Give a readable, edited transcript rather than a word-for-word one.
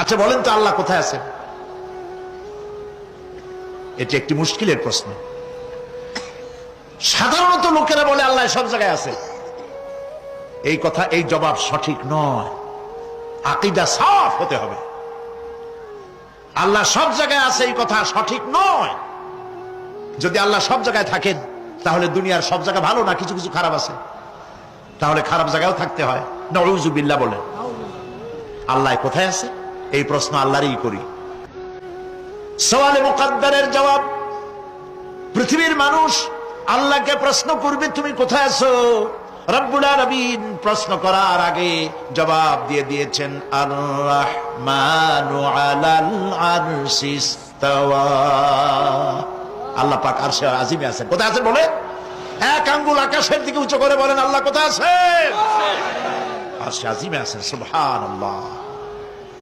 আচ্ছা বলেন তো আল্লাহ কোথায় আছেন? এটি একটি মুশকিলের প্রশ্ন। সাধারণত লোকেরা বলে আল্লাহ সব জায়গায় আছে। এই কথা, এই জবাব সঠিক নয়। আকীদা সাফ হতে হবে। আল্লাহ সব জায়গায় আছে এই কথা সঠিক নয়। যদি আল্লাহ সব জায়গায় থাকেন তাহলে দুনিয়ার সব জায়গা ভালো না, কিছু কিছু খারাপ আছে। তাহলে খারাপ জায়গায়ও থাকতে হয়। নাউযু বিল্লাহ বলেন। আল্লাহ কোথায় আছে এই প্রশ্ন আল্লাহরই করি। সওয়ালে মুকাদ্দারের জবাব, পৃথিবীর মানুষ আল্লাহকে প্রশ্ন করবে তুমি কোথায় আছো। রব্বুল আলামিন প্রশ্ন করার আগে জবাব দিয়ে দিয়েছেন, আর রাহমানু আলাল আরশি ইস্তাওয়া। আল্লাহ পাক আরশে আজিমে আছেন। কোথায় আছেন বলে? এক আঙ্গুল আকাশের দিকে উঁচু করে বলেন আল্লাহ কোথায় আছেন? আরশে আজিমে আছেন। সুবহানাল্লাহ।